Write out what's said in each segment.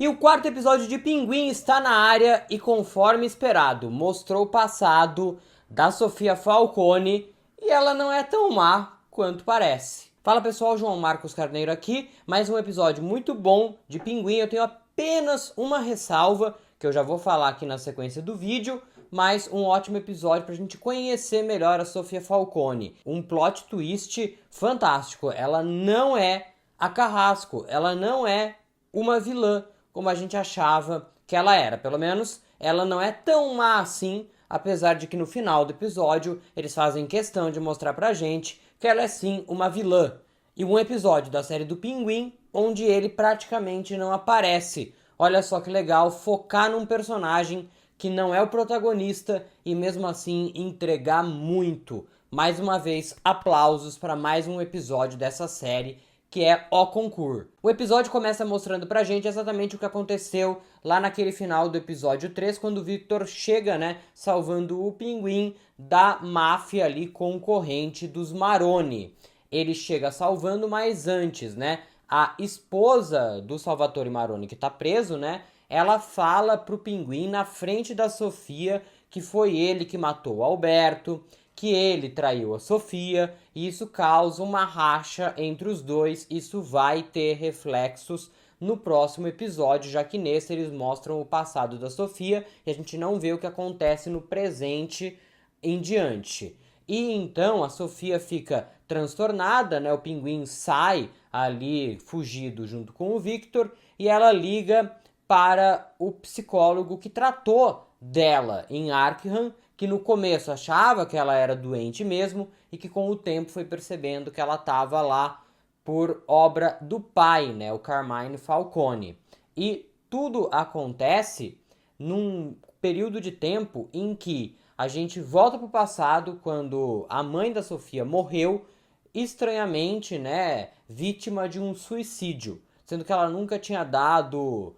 E o quarto episódio de Pinguim está na área e, conforme esperado, mostrou o passado da Sofia Falcone e ela não é tão má quanto parece. Fala pessoal, João Marcos Carneiro aqui, mais um episódio muito bom de Pinguim. Eu tenho apenas uma ressalva, que eu já vou falar aqui na sequência do vídeo, mas um ótimo episódio pra gente conhecer melhor a Sofia Falcone. Um plot twist fantástico. Ela não é a Carrasco, ela não é uma vilã como a gente achava que ela era. Pelo menos ela não é tão má assim, apesar de que no final do episódio eles fazem questão de mostrar pra gente que ela é sim uma vilã. E um episódio da série do Pinguim onde ele praticamente não aparece. Olha só que legal focar num personagem que não é o protagonista e mesmo assim entregar muito. Mais uma vez, aplausos para mais um episódio dessa série, que é O Concurso. O episódio começa mostrando pra gente exatamente o que aconteceu lá naquele final do episódio 3, quando o Victor chega, né, salvando o Pinguim da máfia ali concorrente dos Maroni. Ele chega salvando, mas antes, né, a esposa do Salvatore Maroni, que tá preso, né, ela fala pro Pinguim na frente da Sofia que foi ele que matou o Alberto, que ele traiu a Sofia, e isso causa uma racha entre os dois. Isso vai ter reflexos no próximo episódio, já que nesse eles mostram o passado da Sofia e a gente não vê o que acontece no presente em diante. E então a Sofia fica transtornada, né? O Pinguim sai ali fugido junto com o Victor e ela liga para o psicólogo que tratou dela em Arkham, que no começo achava que ela era doente mesmo e que com o tempo foi percebendo que ela estava lá por obra do pai, né, o Carmine Falcone. E tudo acontece num período de tempo em que a gente volta para o passado, quando a mãe da Sofia morreu, estranhamente, né, vítima de um suicídio, sendo que ela nunca tinha dado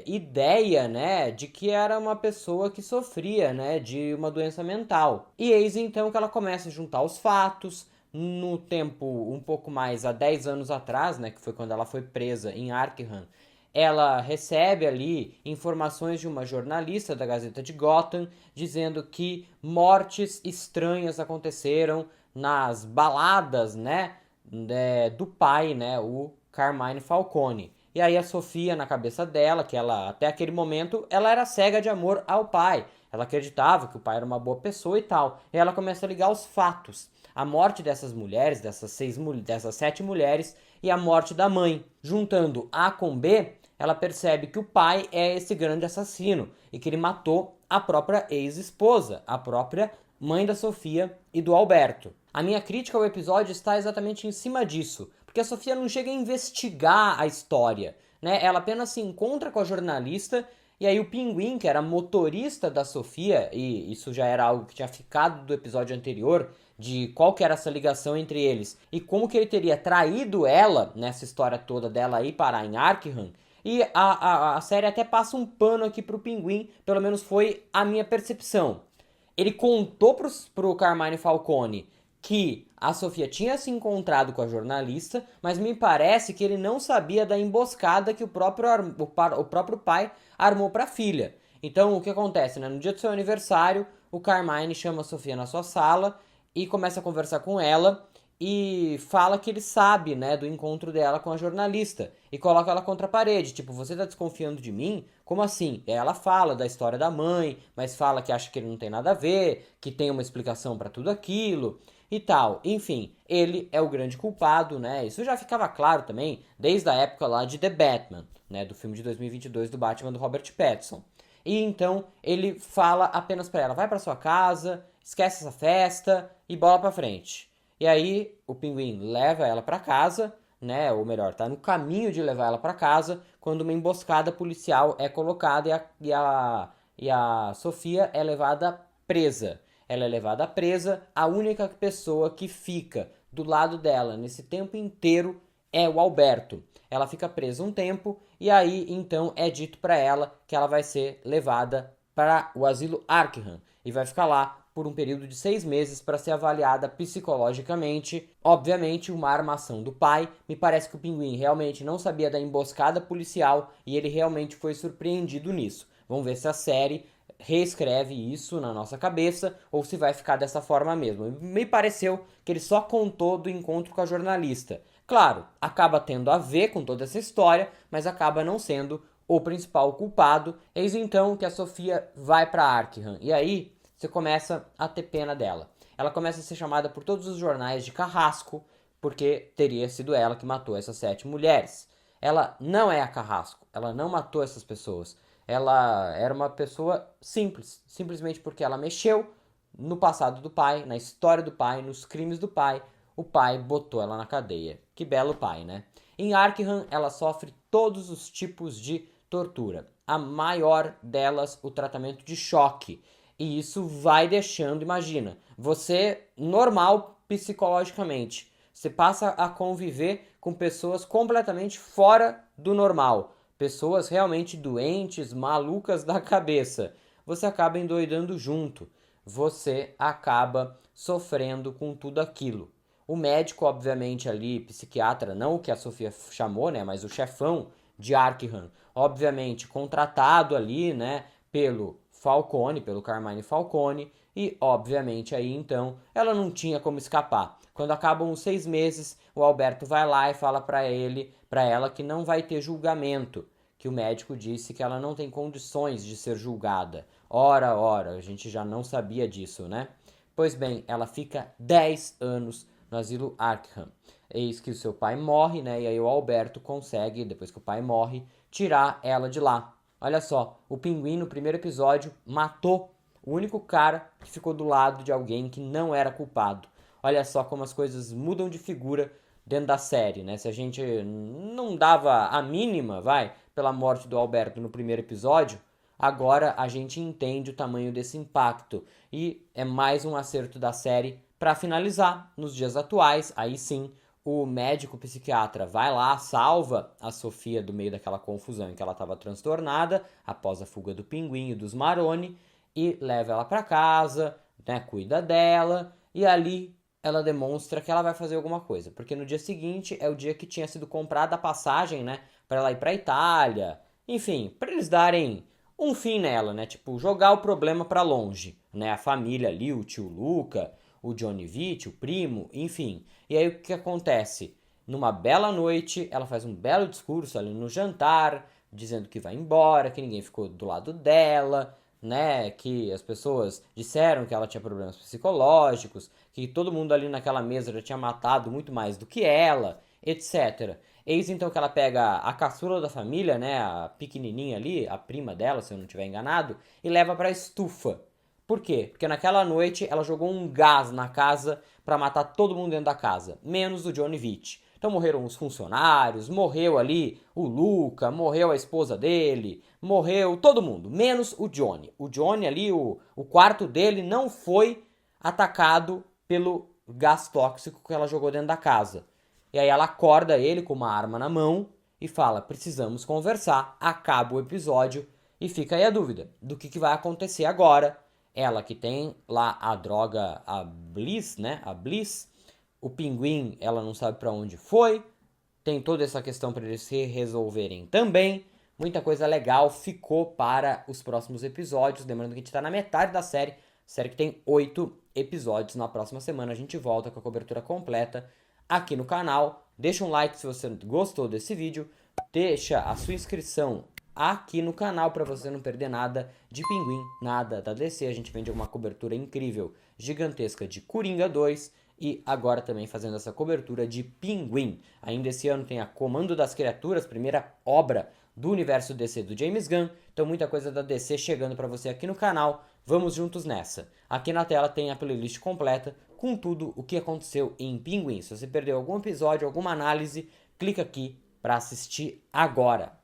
ideia, né, de que era uma pessoa que sofria, né, de uma doença mental. E eis então que ela começa a juntar os fatos. No tempo um pouco mais há 10 anos atrás, né, que foi quando ela foi presa em Arkham, ela recebe ali informações de uma jornalista da Gazeta de Gotham dizendo que mortes estranhas aconteceram nas baladas, né, do pai, né, o Carmine Falcone. E aí a Sofia, na cabeça dela, que ela até aquele momento ela era cega de amor ao pai. Ela acreditava que o pai era uma boa pessoa e tal. E ela começa a ligar os fatos. A morte dessas mulheres, dessas 7 mulheres, e a morte da mãe. Juntando A com B, ela percebe que o pai é esse grande assassino e que ele matou a própria ex-esposa, a própria mãe da Sofia e do Alberto. A minha crítica ao episódio está exatamente em cima disso, porque a Sofia não chega a investigar a história, né? Ela apenas se encontra com a jornalista e aí o Pinguim, que era motorista da Sofia, e isso já era algo que tinha ficado do episódio anterior, de qual que era essa ligação entre eles, e como que ele teria traído ela nessa história toda dela ir parar em Arkham. E a série até passa um pano aqui pro Pinguim, pelo menos foi a minha percepção. Ele contou pro Carmine Falcone que a Sofia tinha se encontrado com a jornalista, mas me parece que ele não sabia da emboscada que o próprio pai armou para a filha. Então, o que acontece, né? No dia do seu aniversário, o Carmine chama a Sofia na sua sala e começa a conversar com ela e fala que ele sabe, né, do encontro dela com a jornalista e coloca ela contra a parede, tipo, você tá desconfiando de mim? Como assim? E aí ela fala da história da mãe, mas fala que acha que ele não tem nada a ver, que tem uma explicação para tudo aquilo e tal. Enfim, ele é o grande culpado, né? Isso já ficava claro também desde a época lá de The Batman, né, do filme de 2022 do Batman do Robert Pattinson. E então ele fala apenas para ela, vai para sua casa, esquece essa festa e bola para frente. E aí o Pinguim leva ela para casa, né? Ou melhor, tá no caminho de levar ela para casa quando uma emboscada policial é colocada e a Sofia é levada presa. Ela é levada presa, a única pessoa que fica do lado dela nesse tempo inteiro é o Alberto. Ela fica presa um tempo e aí então é dito para ela que ela vai ser levada para o asilo Arkham e vai ficar lá por um período de 6 meses para ser avaliada psicologicamente. Obviamente, uma armação do pai. Me parece que o Pinguim realmente não sabia da emboscada policial e ele realmente foi surpreendido nisso. Vamos ver se a série reescreve isso na nossa cabeça ou se vai ficar dessa forma mesmo. Me pareceu que ele só contou do encontro com a jornalista. Claro, acaba tendo a ver com toda essa história, mas acaba não sendo o principal culpado. Eis então que a Sofia vai para Arkham. E aí você começa a ter pena dela. Ela começa a ser chamada por todos os jornais de carrasco, porque teria sido ela que matou essas 7 mulheres. Ela não é a carrasco, ela não matou essas pessoas. Ela era uma pessoa simples, simplesmente porque ela mexeu no passado do pai, na história do pai, nos crimes do pai. O pai botou ela na cadeia. Que belo pai, né? Em Arkham, ela sofre todos os tipos de tortura. A maior delas, o tratamento de choque. E isso vai deixando, imagina, você normal psicologicamente. Você passa a conviver com pessoas completamente fora do normal. Pessoas realmente doentes, malucas da cabeça. Você acaba endoidando junto. Você acaba sofrendo com tudo aquilo. O médico, obviamente, ali, psiquiatra, não o que a Sofia chamou, né, mas o chefão de Arkham, obviamente contratado ali, né, pelo Falcone, pelo Carmine Falcone, e obviamente aí então ela não tinha como escapar. Quando acabam os 6 meses, o Alberto vai lá e fala para ela que não vai ter julgamento, que o médico disse que ela não tem condições de ser julgada. Ora, a gente já não sabia disso, né? Pois bem, ela fica 10 anos no asilo Arkham. Eis que o seu pai morre, né? E aí o Alberto consegue, depois que o pai morre, tirar ela de lá. Olha só, o Pinguim no primeiro episódio matou o único cara que ficou do lado de alguém que não era culpado. Olha só como as coisas mudam de figura dentro da série, né? Se a gente não dava a mínima, pela morte do Alberto no primeiro episódio, agora a gente entende o tamanho desse impacto. E é mais um acerto da série para finalizar, nos dias atuais. Aí sim, o médico psiquiatra vai lá, salva a Sofia do meio daquela confusão em que ela estava transtornada, após a fuga do Pinguim e dos Maroni, e leva ela para casa, né, cuida dela, e ali ela demonstra que ela vai fazer alguma coisa, porque no dia seguinte é o dia que tinha sido comprada a passagem, né, para ela ir para Itália, enfim, para eles darem um fim nela, né, tipo, jogar o problema para longe, né, a família ali, o tio Luca, o Johnny Vitt, o primo, enfim. E aí o que acontece? Numa bela noite, ela faz um belo discurso ali no jantar, dizendo que vai embora, que ninguém ficou do lado dela, né? Que as pessoas disseram que ela tinha problemas psicológicos, que todo mundo ali naquela mesa já tinha matado muito mais do que ela, etc. Eis então que ela pega a caçula da família, né? A pequenininha ali, a prima dela, se eu não estiver enganado, e leva para a estufa. Por quê? Porque naquela noite ela jogou um gás na casa para matar todo mundo dentro da casa, menos o Johnny Vitt. Então morreram os funcionários, morreu ali o Luca, morreu a esposa dele, morreu todo mundo, menos o Johnny. O Johnny ali, o quarto dele não foi atacado pelo gás tóxico que ela jogou dentro da casa. E aí ela acorda ele com uma arma na mão e fala, precisamos conversar, acaba o episódio e fica aí a dúvida do que vai acontecer agora. Ela que tem lá a droga, a Bliss, né? A Bliss. O Pinguim, ela não sabe para onde foi. Tem toda essa questão para eles se resolverem também. Muita coisa legal ficou para os próximos episódios. Lembrando que a gente está na metade da série. Série que tem 8 episódios. Na próxima semana a gente volta com a cobertura completa aqui no canal. Deixa um like se você gostou desse vídeo. Deixa a sua inscrição aqui no canal para você não perder nada de Pinguim, nada da DC. A gente vende uma cobertura incrível, gigantesca de Coringa 2 e agora também fazendo essa cobertura de Pinguim. Ainda esse ano tem a Comando das Criaturas, primeira obra do universo DC do James Gunn. Então muita coisa da DC chegando para você aqui no canal. Vamos juntos nessa. Aqui na tela tem a playlist completa com tudo o que aconteceu em Pinguim. Se você perdeu algum episódio, alguma análise, clica aqui para assistir agora.